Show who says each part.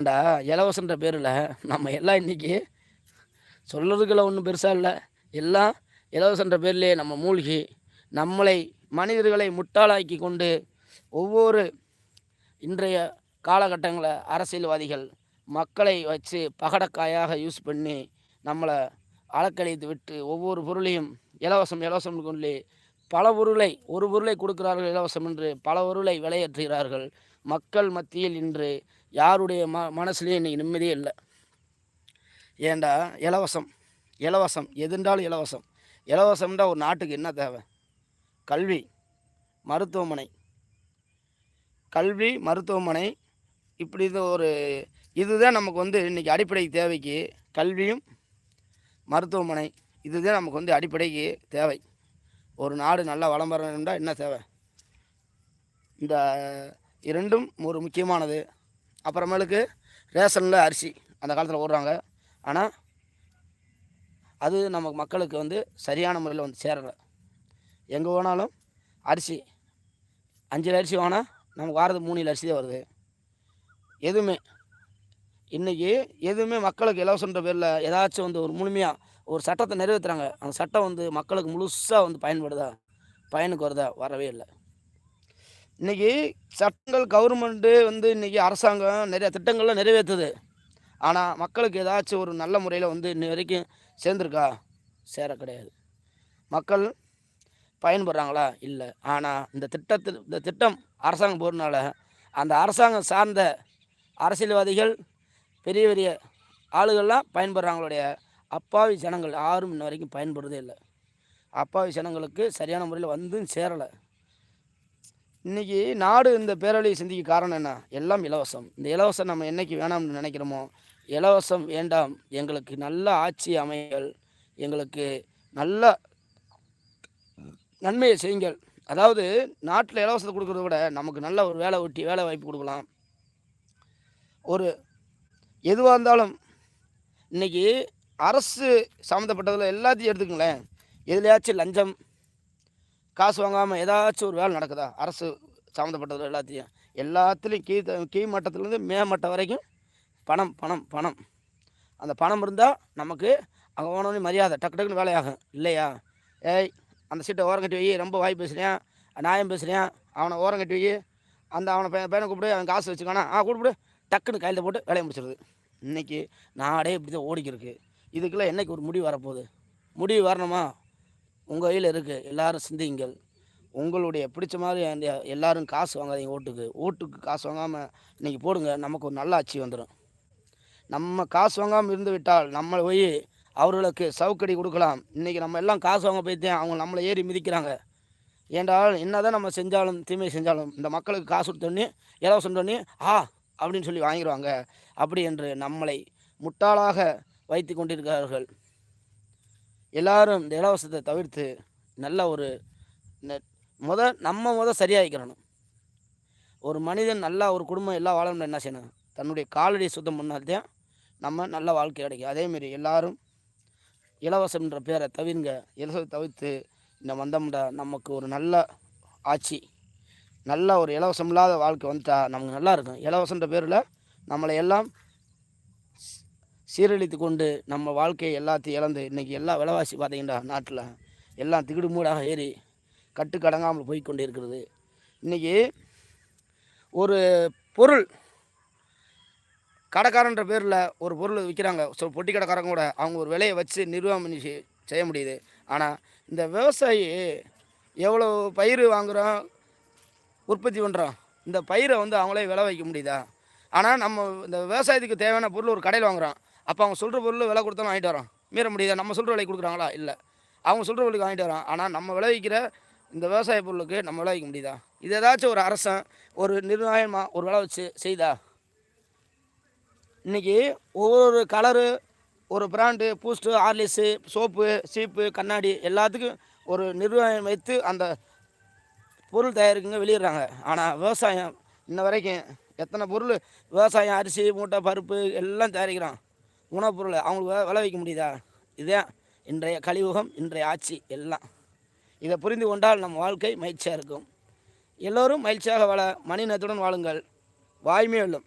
Speaker 1: ஏன்டா இலவசன்ற பேரில் நம்ம எல்லாம் இன்றைக்கி சொல்கிறதுக்குள்ள ஒன்றும் பெருசாக இல்லை. எல்லாம் இலவசன்ற பேர்லேயே நம்ம மூழ்கி நம்மளை மனிதர்களை முட்டாளாக்கி கொண்டு ஒவ்வொரு இன்றைய காலகட்டங்களில் அரசியல்வாதிகள் மக்களை வச்சு பகடக்காயாக யூஸ் பண்ணி நம்மளை அலக்கழித்து விட்டு ஒவ்வொரு பொருளையும் இலவசம் இலவசம் கொண்டு பல பொருளை ஒரு பொருளை கொடுக்கிறார்கள் இலவசம் என்று பல பொருளை விலையேற்றுகிறார்கள். மக்கள் மத்தியில் இன்று யாருடைய மனசுலேயும் இன்றைக்கி நிம்மதியே இல்லை. ஏண்டா இலவசம் இலவசம் எதுண்டாலும் இலவசம். இலவசம்ன்றா ஒரு நாட்டுக்கு என்ன தேவை? கல்வி, மருத்துவமனை, கல்வி மருத்துவமனை இப்படி இதுதான் நமக்கு இன்றைக்கி அடிப்படை தேவைக்கு கல்வியும் மருத்துவமனை இதுதான் நமக்கு அடிப்படைக்கு தேவை. ஒரு நாடு நல்லா வளம் வரணும்னா என்ன தேவை? இந்த இரண்டும் ஒரு முக்கியமானது. அப்புறமேலுக்கு ரேஷனில் அரிசி அந்த காலத்தில் ஓடுறாங்க. ஆனால் அது நம்ம மக்களுக்கு சரியான முறையில் சேரலை. எங்கே போனாலும் அரிசி 5 அரிசி வாங்கினா நமக்கு வாரது 3 அரிசி தான் வருது. இன்றைக்கி எதுவுமே மக்களுக்கு இலவசன்ற பேரில் ஏதாச்சும் ஒரு முழுமையாக ஒரு சட்டத்தை நிறைவேற்றுறாங்க. அந்த சட்டம் மக்களுக்கு முழுசாக பயன்படுதா? பயனுக்கு வருதா? வரவே இல்லை. இன்றைக்கி சட்டங்கள் கவர்மெண்ட்டு இன்றைக்கி அரசாங்கம் நிறையா திட்டங்கள்லாம் நிறைவேற்றுது. ஆனால் மக்களுக்கு ஏதாச்சும் ஒரு நல்ல முறையில் இன்ன வரைக்கும் சேர்ந்துருக்கா? சேர கிடையாது. மக்கள் பயன்படுறாங்களா? இல்லை. ஆனால் இந்த திட்டம் அரசாங்கம் போகிறதுனால அந்த அரசாங்கம் சார்ந்த அரசியல்வாதிகள் பெரிய பெரிய ஆளுகள்லாம் பயன்படுறாங்களுடைய அப்பாவி ஜனங்கள் யாரும் இன்ன வரைக்கும் பயன்படுறதே இல்லை. அப்பாவி ஜனங்களுக்கு சரியான முறையில் சேரலை. இன்றைக்கி நாடு இந்த பேரழிவை சிந்திக்க காரணம் என்ன? எல்லாம் இலவசம். இந்த இலவசம் நம்ம என்றைக்கு வேணாம்னு நினைக்கிறோமோ, இலவசம் வேண்டாம், எங்களுக்கு நல்ல ஆட்சி அமைகள், எங்களுக்கு நல்ல நன்மையை செய்யுங்கள். அதாவது நாட்டில் இலவசத்தை கொடுக்குறத விட நமக்கு நல்ல ஒரு வேலை வாய்ப்பு கொடுக்கலாம். ஒரு எதுவாக இருந்தாலும் இன்றைக்கி அரசு சம்மந்தப்பட்டதில் எல்லாத்தையும் எடுத்துக்கங்களேன். எதுலையாச்சும் லஞ்சம் காசு வாங்காமல் ஏதாச்சும் ஒரு வேலை நடக்குதா? அரசு சம்மந்தப்பட்டதில் எல்லாத்துலேயும் கீழ் மட்டத்துலேருந்து மேமட்டம் வரைக்கும் பணம் பணம் பணம். அந்த பணம் இருந்தால் நமக்கு அங்கே போனோடனே மரியாதை டக்குன்னு வேலையாகும் இல்லையா? ஏய் அந்த சீட்டை ஓரம் கட்டி வை, ரொம்ப வாய் பேசுகிறேன், நியாயம் பேசுகிறேன், அவனை ஓரம் கட்டி வை, அவனை பையனை கூப்பிடு, அவன் காசு வச்சுக்கானா கூப்பிடு, டக்குன்னு கையில் போட்டு வேலையை முடிச்சிடுது. இன்றைக்கி நாடே இப்படி தான் ஓடிக்கிருக்கு. இதுக்கெல்லாம் என்றைக்கு ஒரு முடிவு வரப்போகுது? முடிவு வரணுமா? உங்கள் கையில் இருக்குது. எல்லோரும் சிந்திங்கள். உங்களுடைய பிடிச்ச மாதிரி எல்லோரும் காசு வாங்காதீங்க. ஓட்டுக்கு காசு வாங்காமல் இன்றைக்கி போடுங்க. நமக்கு ஒரு நல்ல ஆட்சி வந்துடும். நம்ம காசு வாங்காமல் இருந்து விட்டால் நம்மளை போய் அவர்களுக்கு சவுக்கடி கொடுக்கலாம். இன்றைக்கி நம்ம எல்லாம் காசு வாங்க போய்த்தேன் அவங்க நம்மளை ஏறி மிதிக்கிறாங்க. ஏன்றால் என்ன தான் நம்ம செஞ்சாலும் தீமை செஞ்சாலும் இந்த மக்களுக்கு காசு கொடுத்தோன்னே இலவசம் சொன்னோன்னே அப்படின்னு சொல்லி வாங்கிடுவாங்க. அப்படி என்று நம்மளை முட்டாளாக வைத்து கொண்டிருக்கிறார்கள். எல்லாரும் இந்த இலவசத்தை தவிர்த்து நல்ல ஒரு நம்ம சரியாகிக்கிறணும். ஒரு மனிதன் நல்லா ஒரு குடும்பம் எல்லாம் வாழணும்னு என்ன செய்யணும்? தன்னுடைய காலடி சுத்தம் பண்ணால்தான் நம்ம நல்ல வாழ்க்கை கிடைக்கும். அதேமாரி எல்லாரும் இலவசம்ன்ற பேரை தவிர்ங்க. இலவசத்தை தவிர்த்து இந்த வந்தோம்டா நமக்கு ஒரு நல்ல ஆட்சி, நல்ல ஒரு இலவசம் இல்லாத வாழ்க்கை வந்துட்டா நமக்கு நல்லா இருக்கும். இலவசன்ற பேரில் நம்மளை எல்லாம் சீரழித்து கொண்டு நம்ம வாழ்க்கையை எல்லாத்தையும் இழந்து இன்றைக்கி எல்லா விலைவாசி பார்த்தீங்கன்னா நாட்டில் எல்லாம் திகிடு மூடாக ஏறி கட்டுக்கடங்காமல் போய் கொண்டு இருக்கிறது. இன்றைக்கி ஒரு பொருள் கடைக்காரன்ற பேரில் ஒரு பொருள் விற்கிறாங்க. பொட்டி கடைக்காரங்க கூட அவங்க ஒரு விலையை வச்சு நிர்வாகம் பண்ணி செய்ய முடியுது. ஆனால் இந்த விவசாயி எவ்வளோ பயிர் வாங்குகிறோம், உற்பத்தி பண்ணுறோம், இந்த பயிரை அவங்களே விலை வைக்க முடியுதா? ஆனால் நம்ம இந்த விவசாயத்துக்கு தேவையான பொருள் ஒரு கடையில் வாங்குகிறோம். அப்போ அவங்க சொல்கிற பொருள் விலை கொடுத்தாலும் வாங்கிட்டு வரோம். மீற முடியுதா? நம்ம சொல்கிற விலை கொடுக்குறாங்களா? இல்லை. அவங்க சொல்கிற விலைக்கு வாங்கிட்டு வரோம். ஆனால் நம்ம விளைவிக்கிற இந்த விவசாய பொருளுக்கு நம்ம விளைவிக்க முடியுதா? இது ஏதாச்சும் ஒரு அரசன் ஒரு நிர்ணயமாக ஒரு விலை வச்சு செய்தா? இன்றைக்கி ஒவ்வொரு கலரு, ஒரு பிராண்டு, பூஸ்ட்டு, ஹார்லிக்ஸு, சோப்பு, சீப்பு, கண்ணாடி எல்லாத்துக்கும் ஒரு நிர்ணயம் வைத்து அந்த பொருள் தயாரிக்குங்க வெளியிடுறாங்க. ஆனால் விவசாயம் இன்ன வரைக்கும் எத்தனை பொருள் விவசாயம் அரிசி மூட்டை பருப்பு எல்லாம் தயாரிக்கிறான். உணவுப் பொருள் அவங்களுக்கு விளை வைக்க முடியுதா? இதுதான் இன்றைய கலியுகம், இன்றைய ஆட்சி எல்லாம். இதை புரிந்து கொண்டால் நம் வாழ்க்கை மகிழ்ச்சியாக இருக்கும். எல்லோரும் மகிழ்ச்சியாக வாழ மனிதத்துடன் வாழுங்கள். வாய்மை வெல்லும்.